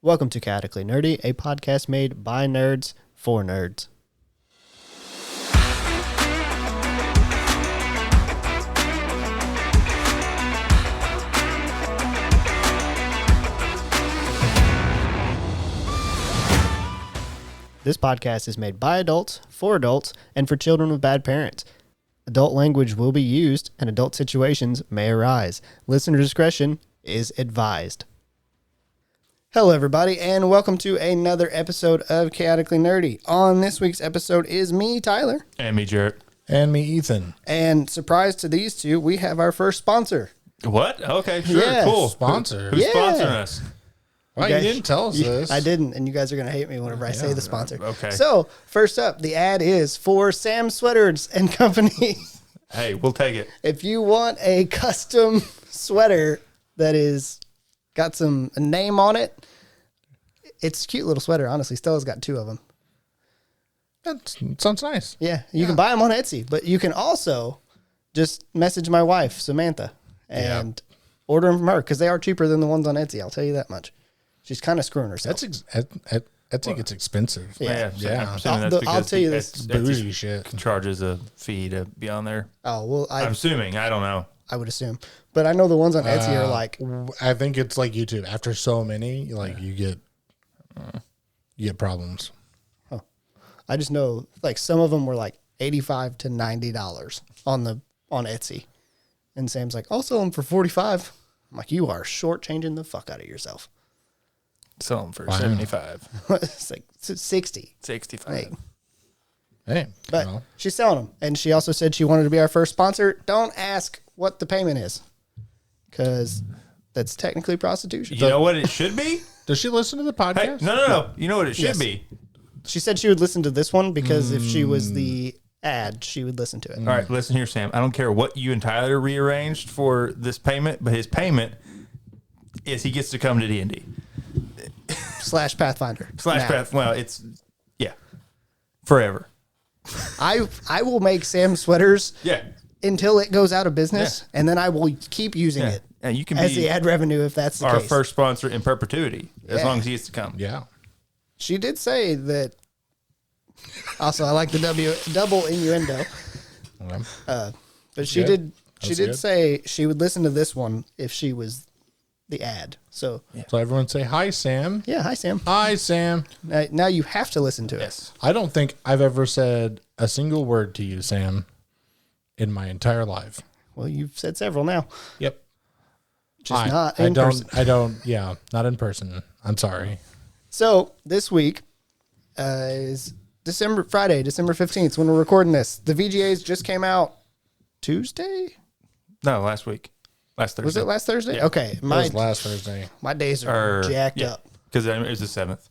Welcome to Chaotically Nerdy, a podcast made by nerds for nerds. This podcast is made by adults, for adults, and for children with bad parents. Adult language will be used, and adult situations may arise. Listener discretion is advised. Hello, everybody, and welcome to another episode of Chaotically Nerdy. On this week's episode is me, Tyler. And me, Jarrett. And me, Ethan. And surprise to these two, we have our first sponsor. What? Okay, sure, Yeah. cool. Sponsor? Who's Yeah. sponsoring us? Well, you didn't tell us this. I didn't, and you guys are going to hate me whenever I say the sponsor. Okay. So, first up, the ad is for Sam Sweaters and Company. Hey, we'll take it. If you want a custom sweater that is got a name on it, it's a cute little sweater. Honestly, Stella's got two of them. That sounds nice. Yeah, you can buy them on Etsy, but you can also just message my wife, Samantha, and order them from her because they are cheaper than the ones on Etsy. I'll tell you that much. She's kind of screwing herself. Etsy gets expensive. Yeah. I'm assuming that's because I'll tell you this. Bougie shit. Charges a fee to be on there. Oh, well, I'm assuming. I don't know. I would assume. But I know the ones on Etsy are like... I think it's like YouTube. After so many, like you get problems. Huh. I just know like some of them were like $85 to $90 on Etsy. And Sam's like, I'll sell them for $45. I'm like, you are shortchanging the fuck out of yourself. Sell them for $75. It's like 60. $65. Hey, But she's selling them. And she also said she wanted to be our first sponsor. Don't ask what the payment is because that's technically prostitution. You know what it should be? does she listen to the Hey, podcast? no. You know what it should Yes. be? She said she would listen to this one because if she was the ad, she would listen to it. All right, listen here, Sam. I don't care what you and Tyler rearranged for this payment, but his payment is he gets to come to D&D. / Pathfinder. Now. Well, it's, forever. I will make Sam sweaters Yeah. until it goes out of business, and then I will keep using it And you can as be the ad revenue if that's the our case. first sponsor in perpetuity, as Yeah. long as he gets to come. Yeah. She did say that. Also, I like the double innuendo. But she good. did good. say she would listen to this one if she was the ad. So So everyone say hi, Sam. yeah, hi Sam. Hi, Sam. Now you have to listen to it. Yes. I don't think I've ever said a single word to you, Sam, in my entire life. Well, you've said several now, Yep. just not in person. Yeah, not in person. I'm sorry. So this week is Friday, December 15th, when we're recording this. The VGAs just came out Tuesday? No, last week. Last Thursday. Was it last Thursday? Yeah. Okay. It was last Thursday. My days are jacked up. Because it was the 7th.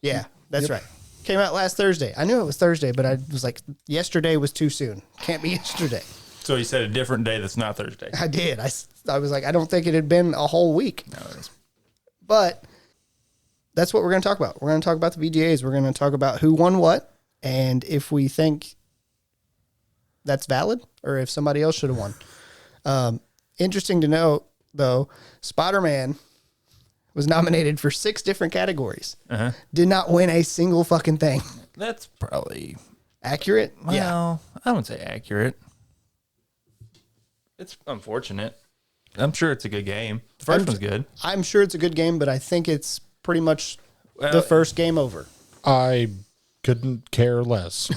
Yeah, that's right. Came out last Thursday. I knew it was Thursday, but I was like, yesterday was too soon. Can't be yesterday. So he said a different day that's not Thursday. I did. I was like, I don't think it had been a whole week. No, it is. But that's what we're going to talk about. We're going to talk about the VGAs. We're going to talk about who won what and if we think that's valid or if somebody else should have won. Interesting to note, though, Spider-Man was nominated for 6 different categories. Uh-huh. Did not win a single fucking thing. That's probably... Accurate? Well, I wouldn't say accurate. It's unfortunate. I'm sure it's a good game. The first one's good. I'm sure it's a good game, but I think it's pretty much the first game over. I couldn't care less.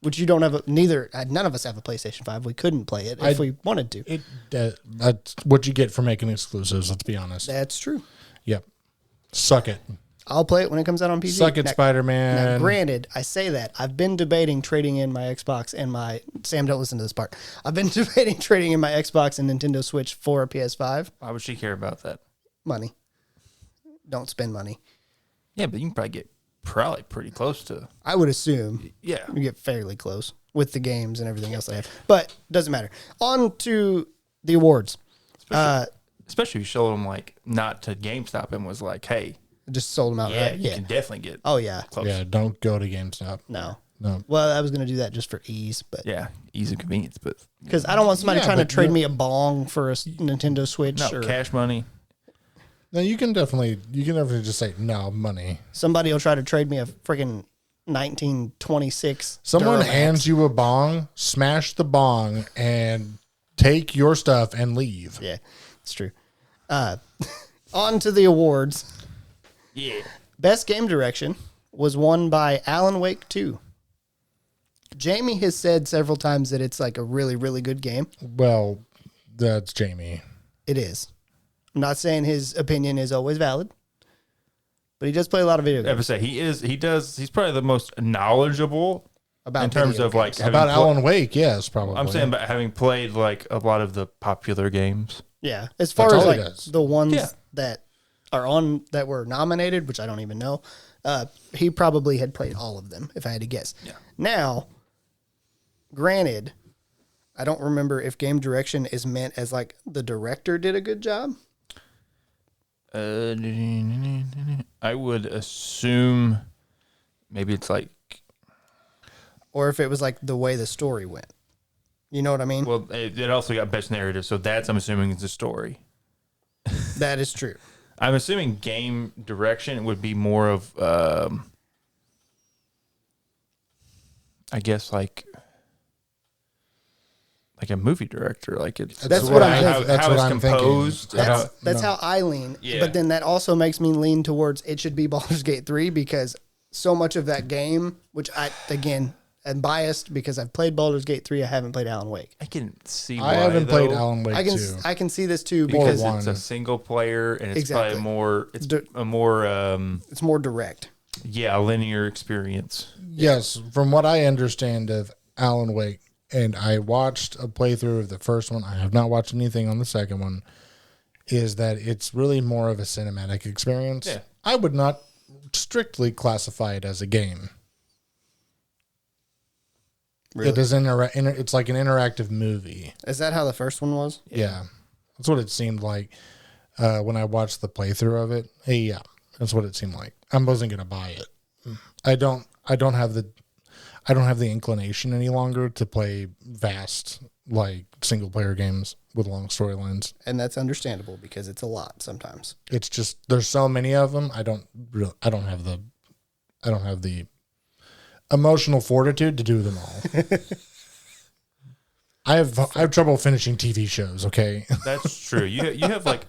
Which you don't have none of us have a PlayStation 5. We couldn't play it if we wanted to. That's what you get for making exclusives, let's be honest. That's true. Yep. Suck it. I'll play it when it comes out on PC. Suck it, Now, Spider-Man. granted, I say that. I've been debating trading in my Xbox and my... Sam, don't listen to this part. I've been debating trading in my Xbox and Nintendo Switch for a PS5. Why would she care about that? Money. Don't spend money. Yeah, but you can probably get pretty close to... I would assume Yeah. you get fairly close with the games and everything else they have. But doesn't matter. On to the awards. Especially if you showed them, like, not to GameStop and was like, hey... Just sold them out, Yeah, right? you can definitely get Oh, yeah. close. Yeah, don't go to GameStop. No. No. Well, I was going to do that just for ease, but... Yeah, ease and convenience, but... Because I don't want somebody Yeah, trying to but trade you- me a bong for a Nintendo Switch. No, or cash money. No, you can definitely just say no money. Somebody will try to trade me a freaking 1926. Someone Duramax. hands you a bong, smash the bong, and take your stuff and leave. Yeah, it's true. On to the awards. Yeah. Best game direction was won by Alan Wake 2. Jamie has said several times that it's like a really, really good game. Well, that's Jamie. It is. I'm not saying his opinion is always valid, but he does play a lot of video I would games. say he's probably the most knowledgeable About in terms video of like games. having About Alan Wake, yes, probably. I'm saying about having played like a lot of the popular games. Yeah, as far That's as all he like does. the ones Yeah. that are on that were nominated, which I don't even know, he probably had played all of them if I had to guess. Yeah. Now, granted, I don't remember if game direction is meant as like the director did a good job. I would assume maybe it's like, Or if it was like the way the story went. You know what I mean? well, it also got best narrative, so I'm assuming it's a story. That is true. I'm assuming game direction would be more of, I guess like a movie director. Like it's That's what I'm how, thinking. how it's I'm thinking. composed. That's how I lean. Yeah. But then that also makes me lean towards it should be Baldur's Gate 3 because so much of that game, which I, again, am biased because I've played Baldur's Gate 3. I haven't played Alan Wake. I can see. I why, haven't played though, Alan Wake 2. I can see this too because because Or it's one. a single player and it's Exactly. probably more. It's D- a more it's more direct. linear experience. Yes, from what I understand of Alan Wake, and I watched a playthrough of the first one. I have not watched anything on the second one. Is that it's really more of a cinematic experience. Yeah. I would not strictly classify it as a game. Really? It is it's like an interactive movie. Is that how the first one was? Yeah. That's what it seemed like when I watched the playthrough of it. Hey, yeah, that's what it seemed like. I wasn't going to buy it. I don't have the inclination any longer to play vast like single player games with long storylines. And that's understandable because it's a lot sometimes. It's just there's so many of them. I don't have the emotional fortitude to do them all. I have trouble finishing TV shows, okay? That's true. You have like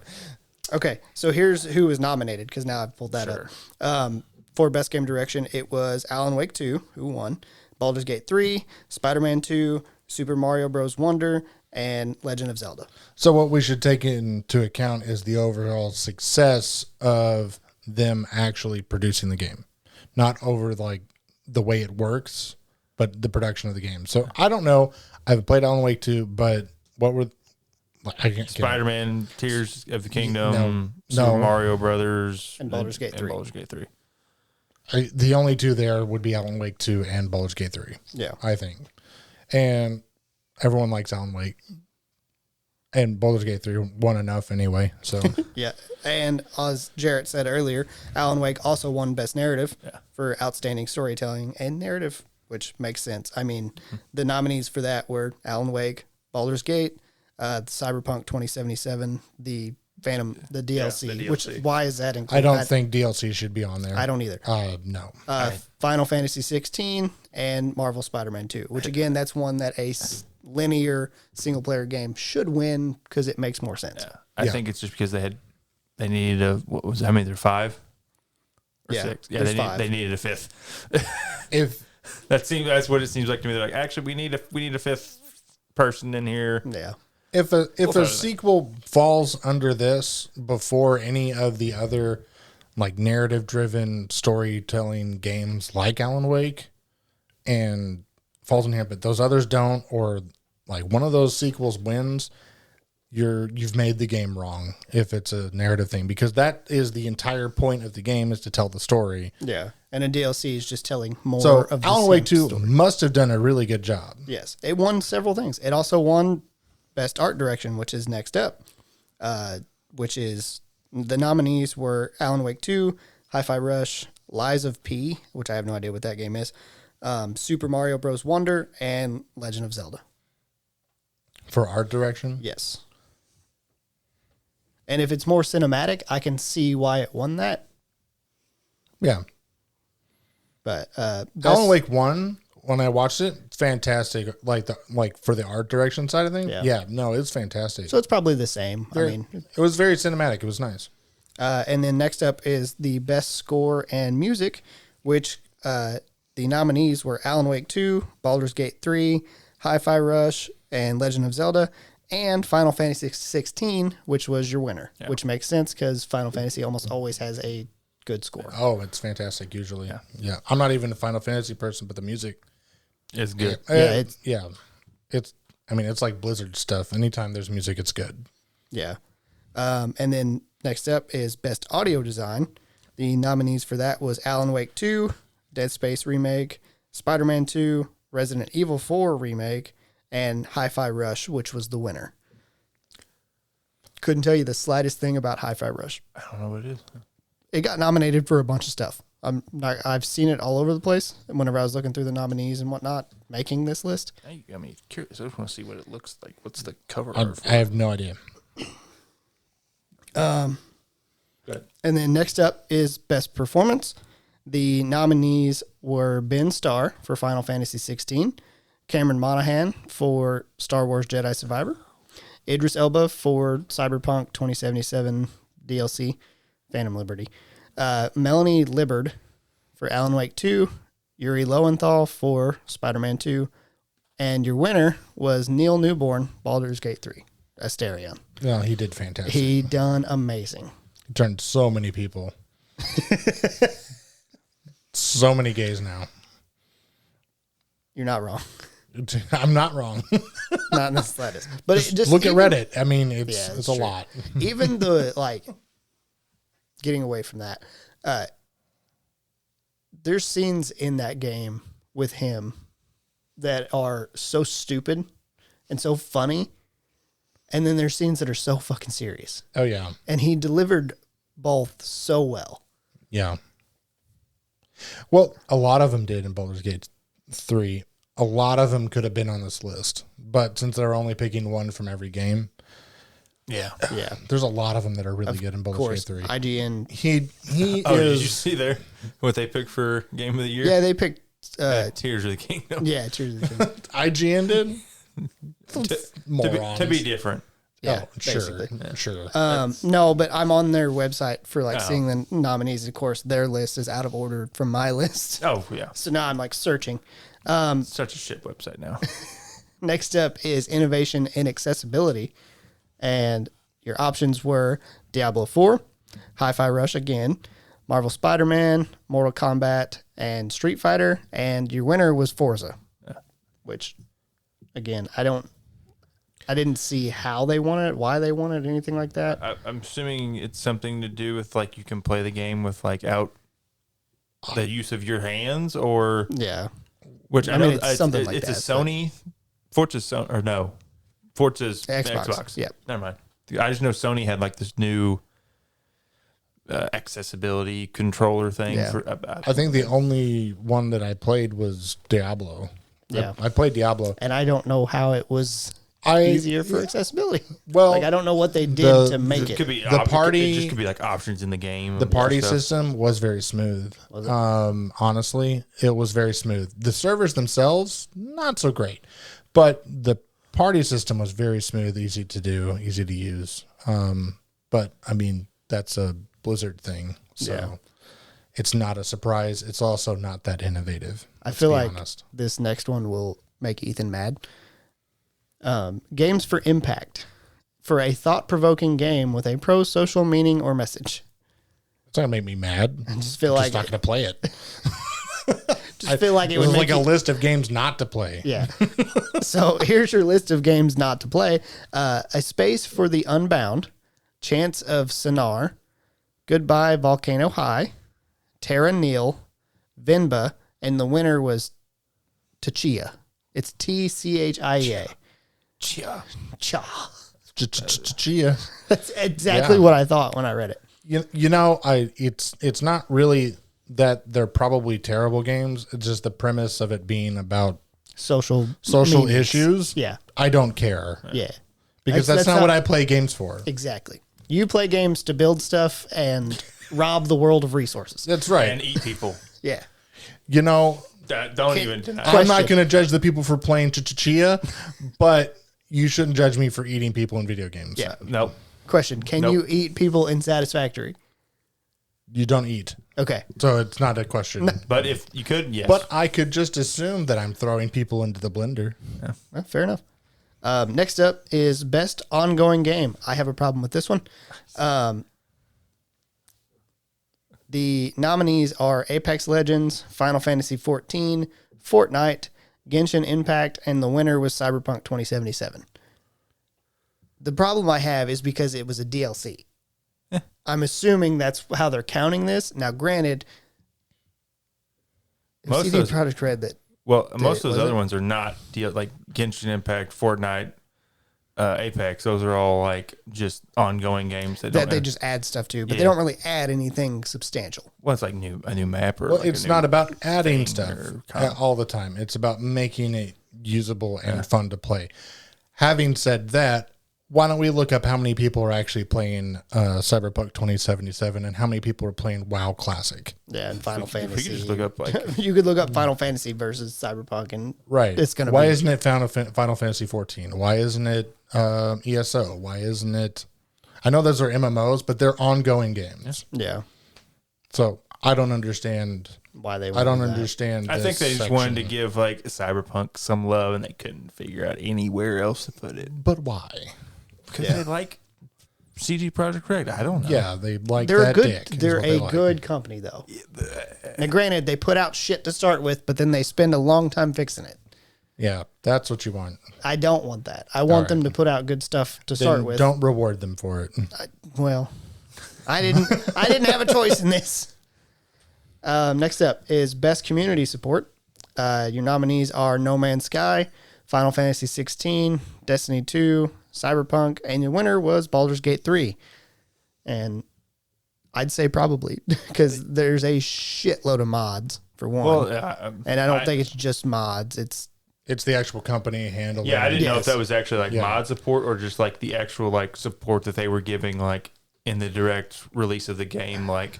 Okay, so here's who was nominated because now I've pulled that Sure. up. For Best Game Direction, it was Alan Wake 2, who won, Baldur's Gate 3, Spider-Man 2, Super Mario Bros. Wonder, and Legend of Zelda. So what we should take into account is the overall success of them actually producing the game, not over like the way it works, but the production of the game. So I don't know. I haven't played Alan Wake 2, but what were I can't Spider-Man, Tears of the Kingdom, No. Super Mario Brothers, And Baldur's Gate 3. And Baldur's Gate 3. The only two there would be Alan Wake 2 and Baldur's Gate 3. Yeah. I think. And everyone likes Alan Wake. And Baldur's Gate 3 won enough anyway. So Yeah, and as Jarrett said earlier, Alan Wake also won Best Narrative for Outstanding Storytelling and Narrative, which makes sense. I mean, the nominees for that were Alan Wake, Baldur's Gate, Cyberpunk 2077, the DLC, the which DLC. why is that included? I don't think DLC should be on there. I don't either. No. Final Fantasy 16 and Marvel Spider-Man 2, which again, that's one that a linear single player game should win because it makes more sense. I Yeah. think it's just because they needed how many? There 5 or Yeah, 6? Yeah, there's 5. they needed a 5th. If That's what it seems like to me. They're like, actually, we need a 5th person in here. Yeah. If a find it. sequel falls under this before any of the other like narrative driven storytelling games like Alan Wake and falls in here, but those others don't, or like one of those sequels wins, you've made the game wrong if it's a narrative thing, because that is the entire point of the game, is to tell the story. Yeah. And a DLC is just telling more So of the Alan Wake same 2 story. must have done a really good job. Yes, it won several things. It also won Best Art Direction, which is next up, which is the nominees were Alan Wake 2, Hi-Fi Rush, Lies of P, which I have no idea what that game is, Super Mario Bros. Wonder, and Legend of Zelda. For art direction. Yes. And if it's more cinematic, I can see why it won that. Yeah. But Alan Wake 1, when I watched it, it's fantastic. Like for the art direction side of things. Yeah. No, it's fantastic. so it's probably the same. It was very cinematic. It was nice. And then next up is the best score and music, which the nominees were Alan Wake 2, Baldur's Gate 3, Hi-Fi Rush, and Legend of Zelda, and Final Fantasy 16, which was your winner, which makes sense because Final Fantasy almost always has a good score. Oh, it's fantastic usually. Yeah. I'm not even a Final Fantasy person, but the music It's good. It's like Blizzard stuff. Anytime there's music, it's good. Yeah. And then next up is Best Audio Design. The nominees for that was Alan Wake 2, Dead Space Remake, Spider-Man 2, Resident Evil 4 Remake, and Hi-Fi Rush, which was the winner. Couldn't tell you the slightest thing about Hi-Fi Rush. I don't know what it is. It got nominated for a bunch of stuff. I've seen it all over the place whenever I was looking through the nominees and whatnot, making this list. I mean, curious. I just want to see what it looks like. What's the cover I art for? I have no idea. Good. And then next up is Best Performance. The nominees were Ben Starr for Final Fantasy 16, Cameron Monaghan for Star Wars Jedi Survivor, Idris Elba for Cyberpunk 2077 DLC, Phantom Liberty, Melanie Libbard for Alan Wake 2, Yuri Lowenthal for Spider-Man 2, and your winner was Neil Newborn, Baldur's Gate 3, Asterion. No, he did fantastic. He done amazing. He turned so many people. So many gays now. You're not wrong. I'm not wrong. Not in the slightest. But just Look even, at Reddit. I mean, it's that's a true. lot. Even the getting away from that, there's scenes in that game with him that are so stupid and so funny, and then there's scenes that are so fucking serious. Oh, yeah. And he delivered both so well. Yeah. Well, a lot of them did in Baldur's Gate 3. A lot of them could have been on this list. But since they're only picking one from every game, Yeah. there's a lot of them that are really good in Of Baldur's course, Gate 3. IGN. He Oh, did you is... see there what they picked for Game of the Year? Yeah, they picked. Tears of the Kingdom. Yeah, Tears of the Kingdom. IGN did? Morons. To be different. Yeah, Sure. basically. Sure. No, but I'm on their website for Oh. seeing the nominees. Of course, their list is out of order from my list. Oh, yeah. So now I'm searching. Such a shit website now. Next up is innovation in accessibility. And your options were Diablo 4, Hi-Fi Rush again, Marvel Spider-Man, Mortal Kombat, and Street Fighter. And your winner was Forza, which, again, I didn't see how they won it, why they won it, anything like that. I'm assuming it's something to do with you can play the game with out the use of your hands, or Yeah. which I I mean, know it's something like it's that, a Sony, Forza's Sony, or no, Forza's Xbox. Xbox. Yep. Never mind. I just know Sony had this new accessibility controller thing. Yeah. I think the only one that I played was Diablo. Yeah. I played Diablo. And I don't know how it was easier for accessibility. Well, I don't know what they did to make It it. could be The party- It just could be options in the game. the party stuff. system was very smooth. Was it? Honestly, it was very smooth. The servers themselves, not so great, but the party system was very smooth, easy to do, easy to use. But I mean, that's a Blizzard thing, so Yeah. it's not a surprise. It's also not that innovative. I feel be like honest. this next one will make Ethan mad. Games for impact. For a thought-provoking game with a pro-social meaning or message. It's not gonna make me mad. I just feel I'm like just not gonna play it. it It would was make like a you- list of games not to play. Yeah. So here's your list of games not to play. A Space for the Unbound, Chance of Sonar, Goodbye Volcano High, Terra Nil, Venba, and the winner was Tchia. It's Tchia. Chia. Cha. Chia. That's exactly Yeah. what I thought when I read it. You know, it's not really that they're probably terrible games. It's just the premise of it being about Social social meanings. issues. Yeah. I don't care Yeah. because that's not what I play games for. Exactly. You play games to build stuff and rob the world of resources. That's right. And eat people. Yeah. You know, Don't even deny. I'm not going to judge the people for playing Chia, but you shouldn't judge me for eating people in video games. Yeah. Nope. Question: Can Nope. you eat people in Satisfactory? You don't eat. Okay. So it's not a question. But if you could, yes. But I could just assume that I'm throwing people into the blender. Well, fair enough. Next up is best ongoing game. I have a problem with this one. The nominees are Apex Legends, Final Fantasy XIV, Fortnite, Genshin Impact, and the winner was Cyberpunk 2077. The problem I have is because it was a DLC. I'm assuming that's how they're counting this. Now, granted, Most of CD those- Projekt Red that Well, most of was those it? other ones are not like Genshin Impact, Fortnite, Apex. Those are all like just ongoing games that, that don't they have- just add stuff to, but they Yeah. don't really add anything substantial. Well, it's like a new map or. Well, like it's a new not about adding thing stuff or con- all the time. It's about making it usable and fun to play. Having said that, why don't we look up how many people are actually playing Cyberpunk 2077 and how many people are playing WoW Classic? Yeah, and Final If we Fantasy. could just look up like You could look up Final Fantasy versus Cyberpunk, and Right. it's gonna. Why be, isn't it Final Fantasy 14? Why isn't it ESO? Why isn't it? I know those are MMOs, but they're ongoing games. Yeah, So I don't understand. why they? I don't wanted that. understand. I think they this just wanted to section. give like Cyberpunk some love, and they couldn't figure out anywhere else to put it But why? because Yeah. they like CG Project Red. I don't know. Yeah, they like They're a that good. dick. is They're what they a like. good company, though. Now, granted, they put out shit to start with, but then they spend a long time fixing it. Yeah, that's what you want. I don't want that. I want them to put out good stuff to start Then with. don't reward them for it. Well, I didn't. I didn't have a choice in this. Next up is best community support. Your nominees are No Man's Sky, Final Fantasy 16, Destiny 2, Cyberpunk, and your winner was Baldur's Gate 3. And I'd say probably because there's a shitload of mods for one, Well, and I don't think it's just mods. It's It's the actual company handling. yeah, I didn't know if Yes. that was actually like Yeah. mod support or just like the actual like support that they were giving like in the direct release of the game. Like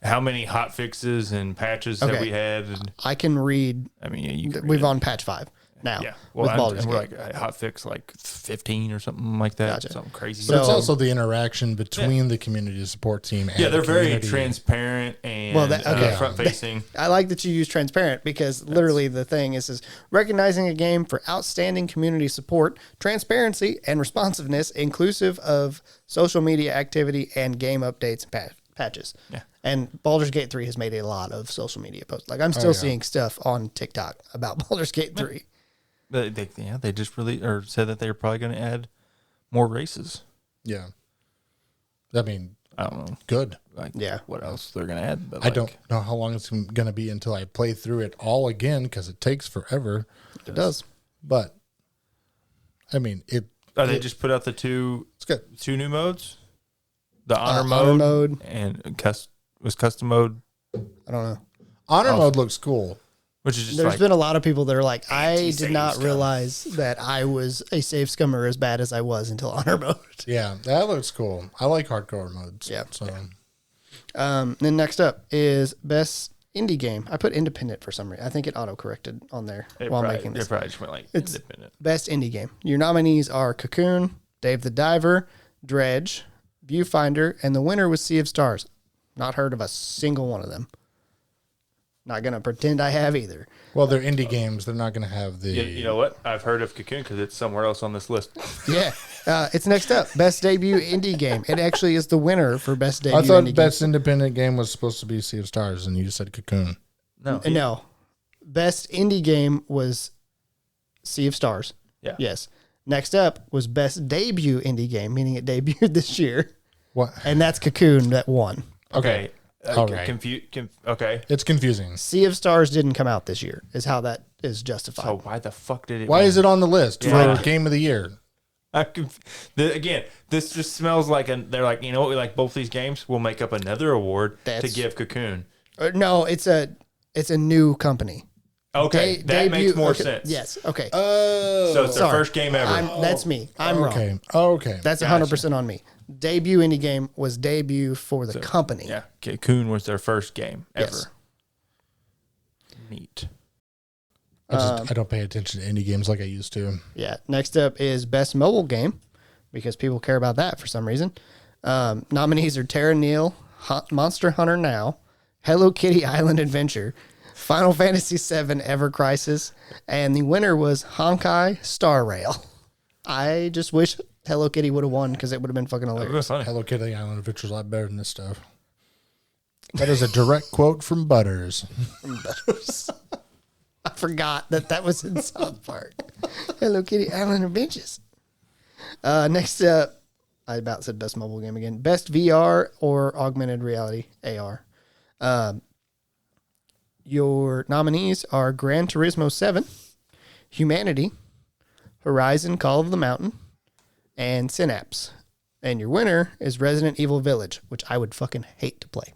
how many hot fixes and patches have Okay. we had? And I can read. I mean, yeah, you can We've read it. on patch 5 now Yeah, well, with I'm- Baldur's and we're Gate. like hot fix like 15 or something like that, Gotcha. something crazy. But it's So- also the interaction between the community support team and yeah, they're the very community. transparent and Well, that- okay. front facing. I like that you use transparent because literally the thing is recognizing a game for outstanding community support, transparency, and responsiveness, inclusive of social media activity and game updates and patches. Yeah. And Baldur's Gate 3 has made a lot of social media posts. Like I'm still seeing stuff on TikTok about Baldur's Gate 3. They just really or said that they were probably going to add more races. Yeah. I mean, I don't know, good. like Yeah. what else they're going to add. But I like, don't know how long it's going to be until I play through it all again because it takes forever. It does. But I mean, Oh, they just put out the two good. new modes, the honor Honor mode, mode. and custom mode, I don't know. Honor mode looks cool. which is just There's like been a lot of people that are like, I did Anti-save not scum. realize that I was a save scummer as bad as I was until honor mode. Yeah, that looks cool. I like hardcore modes. Yeah. So Then next up is best indie game. I put independent for some reason. I think it auto corrected on there while making they this. probably just went like It's- independent. Best indie game. Your nominees are Cocoon, Dave the Diver, Dredge, Viewfinder, and the winner was Sea of Stars. Not heard of a single one of them. Not gonna pretend I have either. well, they're indie games. They're not going to have the. You know what? I've heard of Cocoon because it's somewhere else on this list. Yeah, it's next up. Best debut indie game. It actually is the winner for best debut I thought indie best independent game was supposed to be Sea of Stars, and you said Cocoon. No, game. No, best indie game was Sea of Stars. Yeah. Yes. Next up was best debut indie game, meaning it debuted this year, What? and that's Cocoon that won. okay. All right. Okay. It's confusing. Sea of Stars didn't come out this year, is how that is justified. So why the fuck did it? Why win? is it on the list Yeah. for Game of the Year? Again, this just smells like they're like, you know what, we like both these games, we'll make up another award to That's- give Cocoon. No, it's a new company. Okay, that makes more okay, sense. Yes. Okay. So it's their Sorry. first game ever. That's me. I'm wrong. Okay. That's 100% on me. Debut indie game was debut for the company. Yeah, Cocoon was their first game ever. Yes. Neat. I don't pay attention to indie games like I used to. Yeah. Next up is best mobile game because people care about that for some reason. Nominees are Terra Nil, Monster Hunter Now, Hello Kitty Island Adventure, Final Fantasy VII Ever Crisis, and the winner was Honkai Star Rail. I just wish Hello Kitty would have won because it would have been fucking hilarious. Funny. Hello Kitty Island Adventure's a lot better than this stuff. That is a direct quote from Butters. I forgot that was in South Park. Hello Kitty Island Adventures. Next up, I about said best mobile game again. Best VR or augmented reality, AR. Your nominees are Gran Turismo 7, Humanity, Horizon Call of the Mountain, and Synapse. And your winner is Resident Evil Village, which I would fucking hate to play.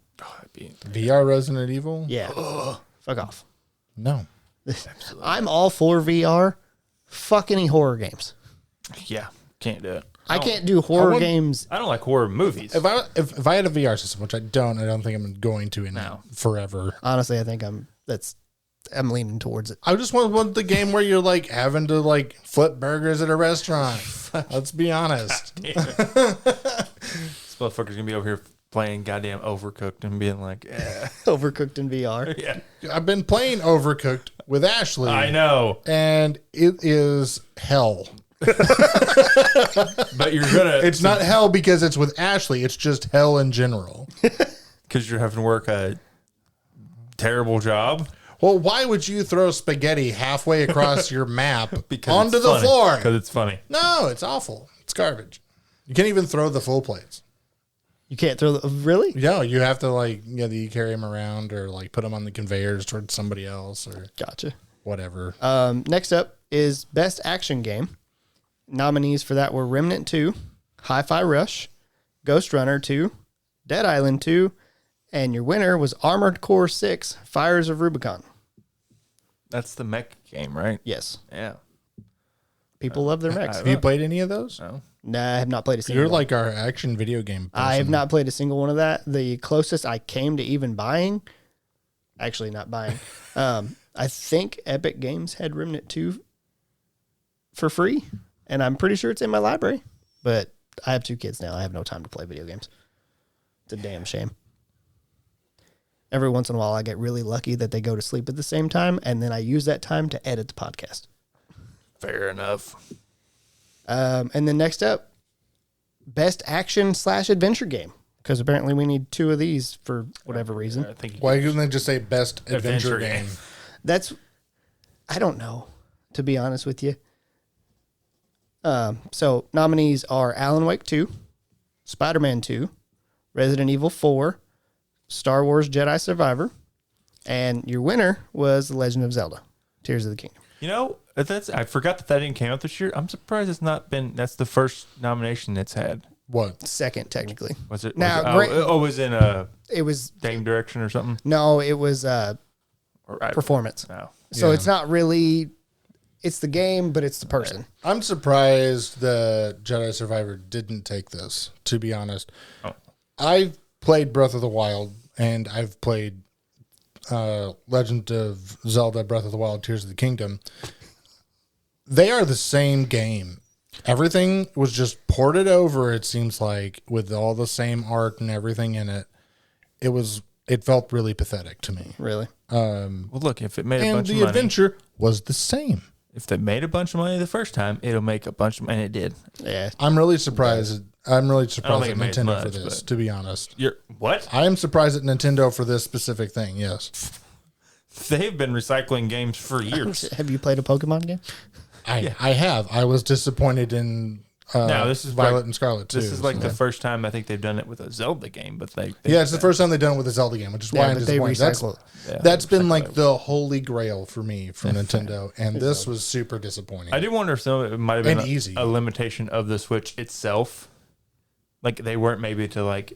VR Resident Evil? Yeah. Fuck off. No. I'm all for VR. Fuck any horror games. Yeah, can't do it. I can't do horror games. I don't like horror movies. If I had a VR system, which I don't think I'm going to forever. Honestly, I think I'm leaning towards it. I just want the game where you're like having to like flip burgers at a restaurant. Let's be honest. This motherfucker's gonna be over here playing goddamn Overcooked and being like, Overcooked in VR. yeah. I've been playing Overcooked with Ashley. I know. And it is hell. But you're gonna. It's not hell because it's with Ashley. It's just hell in general. Because you're having to work a terrible job. Well, why would you throw spaghetti halfway across your map onto it's the funny. floor? Because it's funny. No, it's awful. It's garbage. You can't even throw the full plates. You can't throw really? Yeah, you have to you carry them around or like put them on the conveyors towards somebody else or Gotcha. whatever. Next up is Best Action Game. Nominees for that were Remnant 2, Hi-Fi Rush, Ghost Runner 2, Dead Island 2, and your winner was Armored Core 6, Fires of Rubicon. That's the mech game, right? Yes. Yeah. People love their mechs. Have you played any of those? No. Nah, I have not played a single You're one. like our action video game person. I have not played a single one of that. The closest I came to even buying, actually not buying, I think Epic Games had Remnant 2 for free, and I'm pretty sure it's in my library. But I have 2 kids now. I have no time to play video games. It's a damn shame. Every once in a while, I get really lucky that they go to sleep at the same time, and then I use that time to edit the podcast. Fair enough. And then next up, Best Action/Adventure Game. Because apparently we need 2 of these for whatever reason. I think Why couldn't they just say best adventure game? I don't know, to be honest with you. So nominees are Alan Wake 2, Spider-Man 2, Resident Evil 4, Star Wars Jedi Survivor, and your winner was The Legend of Zelda, Tears of the Kingdom. You know, I forgot that didn't came out this year. I'm surprised it's not been. That's the first nomination it's had. What? Second, technically. Was it? Now, it was in a It was game direction or something. no, it was performance. No. So Yeah. it's not really. It's the game, but it's the person. I'm surprised the Jedi Survivor didn't take this, to be honest. Oh. I've played Breath of the Wild, and I've played Legend of Zelda Breath of the Wild Tears of the Kingdom. They are the same game. Everything was just ported over, it seems like, with all the same art and everything in it. It felt really pathetic to me. Really. Well, look, if it made a And bunch of the money, adventure was the same. if they made a bunch of money the first time, it'll make a bunch of, and it did. Yeah. I'm really surprised. I'm really surprised think at it made Nintendo for much, this, but- to be honest. You're what? I am surprised at Nintendo for this specific thing. Yes, They've been recycling games for years. Have you played a Pokemon game? I have. I was disappointed in No, this is Violet like- and Scarlet too. This is like so. the first time I think they've done it with a Zelda game, but they Yeah, it's the first time they've done it with a Zelda game, which is why I'm but they disappointed. recycle. That's been like the holy grail for me from Nintendo, and this was super disappointing. I do wonder if some of it might have been And easy. a limitation of the Switch itself. Like they weren't maybe to like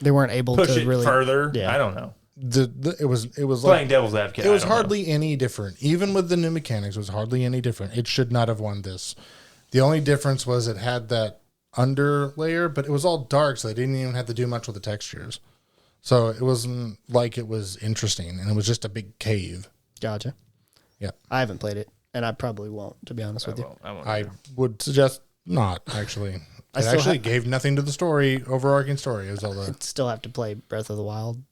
They weren't able push to it really further. Yeah. I don't know. it was Playing like devil's advocate. it was I don't know. hardly any different. Even with the new mechanics, it was hardly any different. It should not have won this. The only difference was it had that under layer, but it was all dark, so they didn't even have to do much with the textures. So it wasn't like it was interesting, and it was just a big cave. Gotcha. Yeah. I haven't played it, and I probably won't, to be honest with you. won't I either. would suggest not, actually. It still actually gave nothing to the story, overarching story of Zelda. Still have to play Breath of the Wild.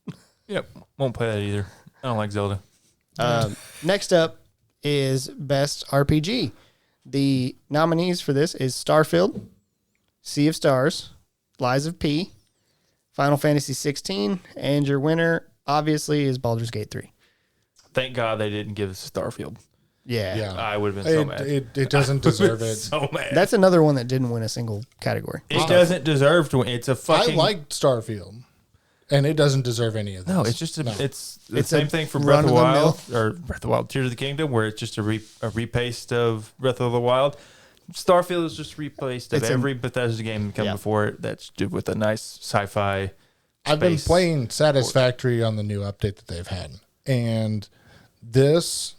Yep, won't play that either. I don't like Zelda. Next up is Best RPG. The nominees for this is Starfield, Sea of Stars, Lies of P, Final Fantasy 16, and your winner, obviously, is Baldur's Gate 3. Thank God they didn't give us Starfield. Yeah. Yeah. I would have been so mad. It doesn't deserve it. So mad. That's another one that didn't win a single category. It doesn't deserve to win. It's a I fucking. liked Starfield, and it doesn't deserve any of this. No, it's just it's the It's same a thing for Breath of the run-of-the-mill. Wild or Breath of the Wild, Tears of the Kingdom, where it's just a repaste of Breath of the Wild. Starfield is just replaced of It's every Bethesda game come Yeah. before it. That's with a nice sci-fi. I've been space playing Satisfactory on the new update that they've had, and this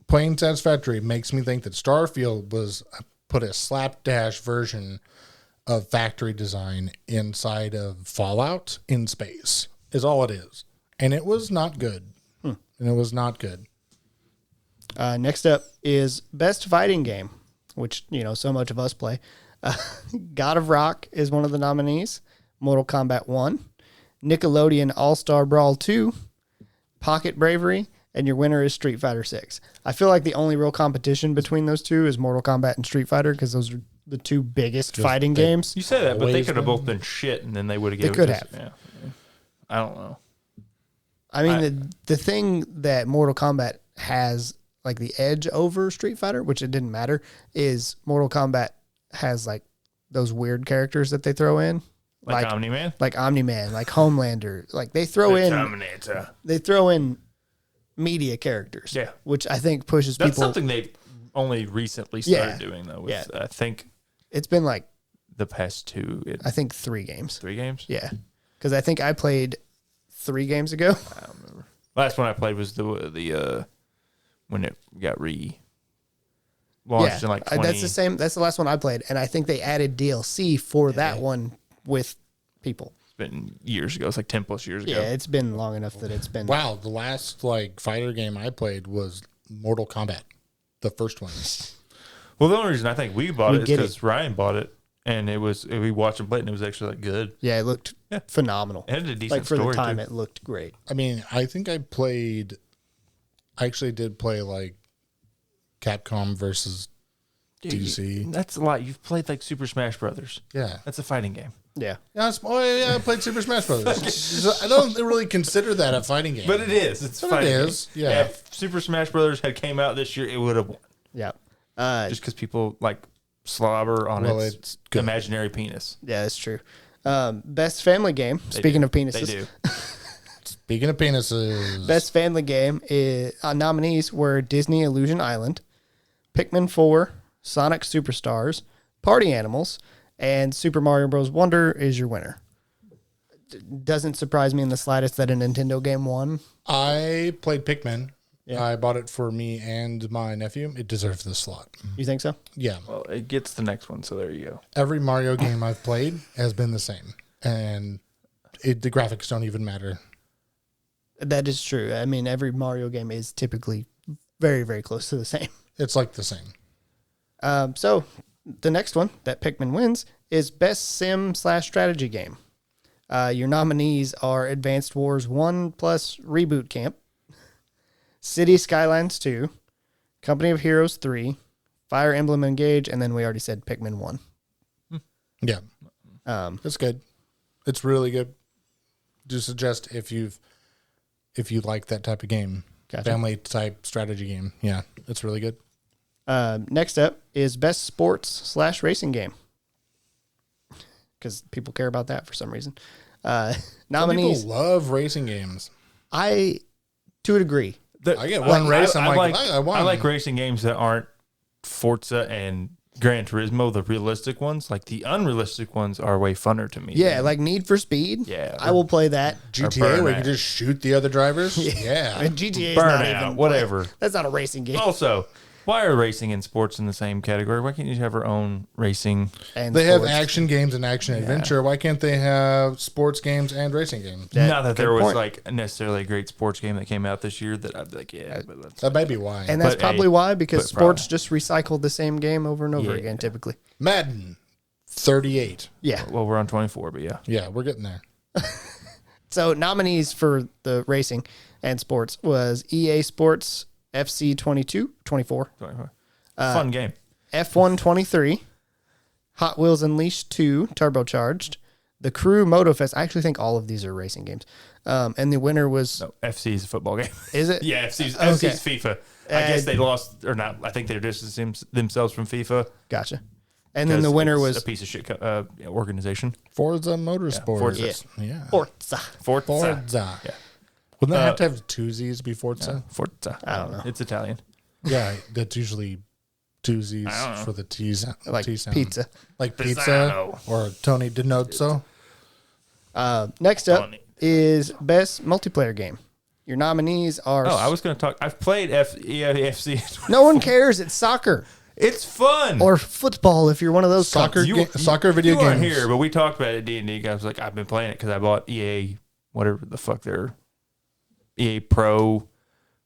playing Satisfactory makes me think that Starfield was put a slapdash version of factory design inside of Fallout in space. Is all it is, and it was not good. And it was not good. Next up is Best Fighting Game, which, so much of us play. God of Rock is one of the nominees. Mortal Kombat 1, Nickelodeon All-Star Brawl 2, Pocket Bravery, and your winner is Street Fighter 6. I feel like the only real competition between those two is Mortal Kombat and Street Fighter because those are the two biggest fighting games. You say that, but they Always could have been. both been shit, and then they would have They given. could it have. Yeah. I don't know. I mean, the thing that Mortal Kombat has, like, the edge over Street Fighter, which it didn't matter, is Mortal Kombat has, like, those weird characters that they throw in. Like Omni-Man? Like Omni-Man, like Homelander. Like, they throw in media characters. Yeah. Which I think pushes That's people. something they only recently started Yeah. doing, though. Yeah. I think It's been, like, the past two, I think 3 games. 3 games? Yeah. Because I think I played 3 games ago. I don't remember. Last one I played was the when it got launched in like 20. That's the same. That's the last one I played. And I think they added DLC for that one with people. It's been years ago. It's like 10 plus years ago. Yeah, it's been long enough that it's been. Wow, the last fighter game I played was Mortal Kombat, the first one. Well, the only reason I think we bought We it is get because Ryan bought it, and we watched him play it, and it was actually like good. Yeah, it looked phenomenal. It had a decent Like for story the time, too. it looked great. I mean, I think I actually did play like Capcom versus DC. That's a lot. You've played like Super Smash Brothers. Yeah. That's a fighting game. Yeah, I played Super Smash Brothers. I don't really consider that a fighting game. But it is. It's a But it fighting is, game. yeah. If Super Smash Brothers had came out this year, it would have won. yeah, Just because people like slobber on it's its good. imaginary penis. yeah. That's true. Best family game. Speaking of penises, They do. Speaking of penises, best family game is, nominees were Disney Illusion Island, Pikmin 4, Sonic Superstars, Party Animals, and Super Mario Bros. Wonder is your winner. Doesn't surprise me in the slightest that a Nintendo game won. I played Pikmin. Yeah. I bought it for me and my nephew. It deserves the slot. You think so? Yeah. Well, it gets the next one, so there you go. Every Mario game I've played has been the same. And the graphics don't even matter. That is true. I mean, every Mario game is typically very, very close to the same. It's like the same. So the next one that Pikmin wins is Best Sim/Strategy Game. Your nominees are Advanced Wars 1 plus Reboot Camp, City Skylines 2, Company of Heroes 3, Fire Emblem Engage, and then we already said Pikmin 1. Yeah. It's good. It's really good. Do suggest if you like that type of game, Gotcha. family type strategy game. Yeah, it's really good. Next up is Best Sports/Racing Game. Because people care about that for some reason. Some Nominees, people love racing games. to a degree. I get one race. I'm like, I won. I like racing games that aren't Forza and Gran Turismo, the realistic ones. Like the unrealistic ones are way funner to me. Yeah, like Need for Speed. Yeah. I will play that. GTA where you Burnout. can just shoot the other drivers. Yeah. And GTA is not Burnout, even whatever. That's not a racing game. Also, why are racing and sports in the same category? Why can't you have our own racing? And They have sports. action games and action adventure. Why can't they have sports games and racing games? Not that there good was point. like necessarily a great sports game that came out this year that I'd be like, yeah, but let's. That may be why. And that's But, probably hey, why, because but sports probably. just recycle the same game over and over Yeah. again, typically. Madden 38. Yeah. Well, we're on 24, but yeah. Yeah, we're getting there. So nominees for the racing and sports was EA Sports FC 22, 24, 24. Fun game. F1 23, Hot Wheels Unleashed 2, Turbocharged, The Crew MotoFest. I actually think all of these are racing games. And the winner was, No, FC is a football game. is it? Yeah, FC's FIFA. I And- guess they lost, or not. I think they distanced themselves from FIFA. Gotcha. And then the 'cause winner it's was a piece of shit organization. Forza Motorsports. Forza. Yeah. Forza. Forza. Forza. Yeah. Wouldn't that have to have two Z's before Forza? Forza. I don't know. It's Italian. Yeah, that's usually two Z's I don't know. for the T's. Like T sound. pizza. Like pizza Pisano. or Tony DiNozzo. Next up Funny. is Best Multiplayer Game. Your nominees are... Oh, I was going to talk. I've played FC. No one cares. It's soccer. It's fun. Or football if you're one of those Soccer, cunts. soccer video you weren't games. here, but we talked about it. D&D guys like, I've been playing it because I bought EA, whatever the fuck they're, EA Pro,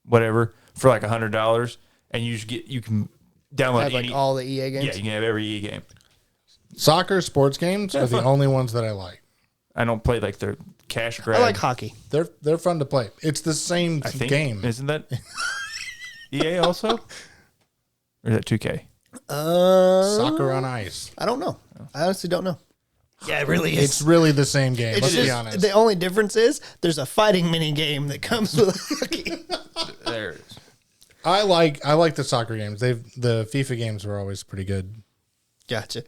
whatever, for like $100, and you can download Have like any. all the EA games. Yeah, you can have every EA game. Soccer sports games are the fun. only ones that I like. I don't play like the cash grab. I like hockey. They're fun to play. It's the same I think game. Isn't that EA also? Or is that 2K? Soccer on ice. I don't know. I honestly don't know. Yeah, it really It's really the same game. It's Let's be just, honest. the only difference is there's a fighting mini game that comes with hockey. There it is. I like the soccer games. The FIFA games were always pretty good. Gotcha.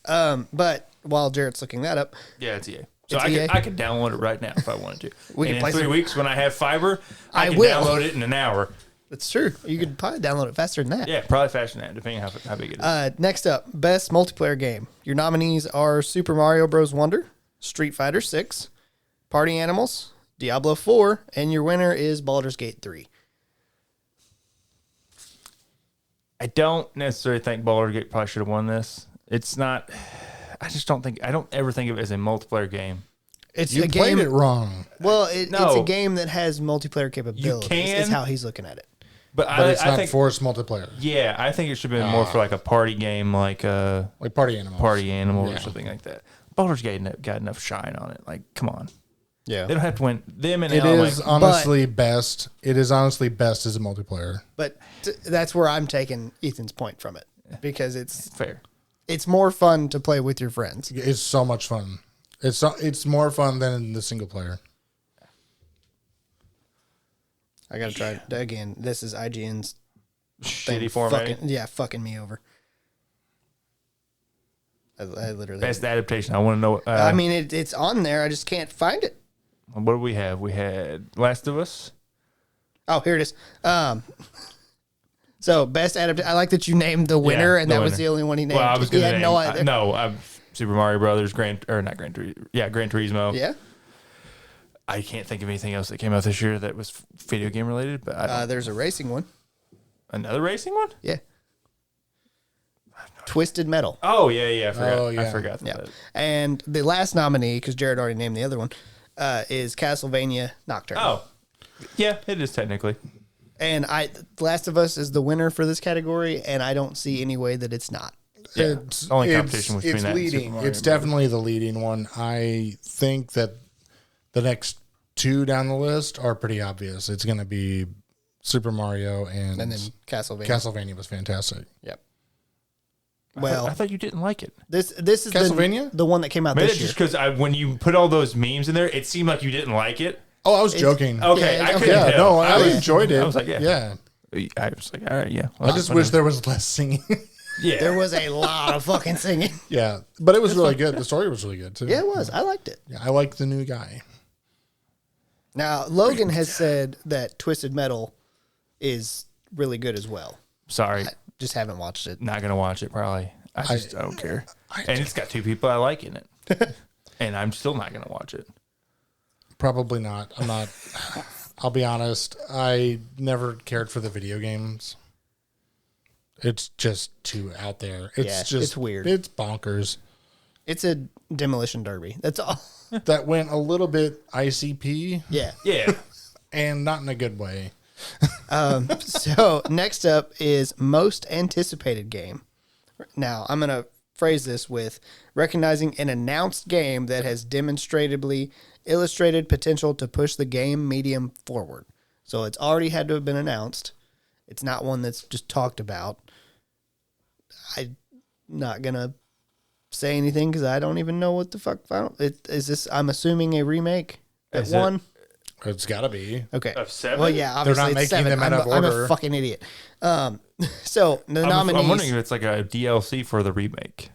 But while Jarrett's looking that up, Yeah, it's EA. So It's I EA? could download it right now if I wanted to. We and can play in 3 some- weeks when I have fiber, I can will. download it in an hour. that's true. You could probably download it faster than that. Yeah, probably faster than that, depending on how big it is. Next up, Best Multiplayer Game. Your nominees are Super Mario Bros. Wonder, Street Fighter 6, Party Animals, Diablo 4, and your winner is Baldur's Gate 3. I don't necessarily think Baldur's Gate probably should have won this. It's not. I just don't think. I don't ever think of it as a multiplayer game. It's You a played game. it wrong. Well, it's No. a game that has multiplayer capabilities. can. Is how he's looking at it. But, But it's I not think. forced multiplayer. Yeah, I think it should have been more for like a party game, like Like Party Animals. Party Animal Yeah. or something like that. Baldur's Gate got enough shine on it. Like, come on, Yeah. they don't have to win. Them and It Alan, is like, honestly best. It is honestly best as a multiplayer. But that's where I'm taking Ethan's point from it because fair. it's more fun to play with your friends. It's so much fun. It's more fun than the single player. I gotta try it again. This is IGN's thing Shitty formatting. fucking me over. I literally. Best adaptation. I want to know. I mean, it's on there. I just can't find it. What do we have? We had Last of Us. Oh, here it is. So best adaptation. I like that you named the winner, Yeah, and the that was winner. the only one he named. Well, I was he going to had name. no idea. No, I'm Super Mario Brothers. Gran Turismo. Yeah. I can't think of anything else that came out this year that was video game related. But I don't, There's a racing one. another racing one. Yeah. Twisted Metal. Oh yeah. I forgot. Oh, yeah. I forgot Yeah. that. And the last nominee, because Jared already named the other one, is Castlevania Nocturne. Oh, yeah. It is technically. And Last of Us is the winner for this category, and I don't see any way that it's not. Yeah. The only competition was between it's that and leading. Super Mario It's definitely the leading one. I think that the next two down the list are pretty obvious. It's going to be Super Mario and And then Castlevania. Castlevania was fantastic. Yep. I Well, thought you didn't like it. this is Castlevania? the one that came out Maybe this it's year. just because when you put all those memes in there, it seemed like you didn't like it. Oh, I was joking. Okay, Yeah, I okay. couldn't Yeah, tell. no, I was- enjoyed it. I was like, yeah. I was like, all right, yeah. I just wish there was less singing. Yeah. There was a lot of fucking singing. Yeah, but it was really good. The story was really good too. Yeah, it was. I liked it. Yeah, I like the new guy. Now, Logan has said that Twisted Metal is really good as well. Sorry, Just haven't watched it. not gonna watch it. Probably. I don't care. And it's got 2 people I like in it. And I'm still not going to watch it. Probably not. I'm not. I'll be honest. I never cared for the video games. It's just too out there. It's weird. It's bonkers. It's a demolition derby. That's all. That went a little bit ICP. Yeah. Yeah. And not in a good way. So next up is most anticipated game. Now I'm going to phrase this with recognizing an announced game that has demonstrably illustrated potential to push the game medium forward. So it's already had to have been announced. It's not one that's just talked about. I'm not going to say anything because I don't even know what the fuck. Is this, I'm assuming, a remake at Is it? one? It's got to be. Okay. Of 7? Well, yeah, obviously not it's making 7. them out of I'm a order. fucking idiot. So the nominees. I'm wondering if it's like a DLC for the remake.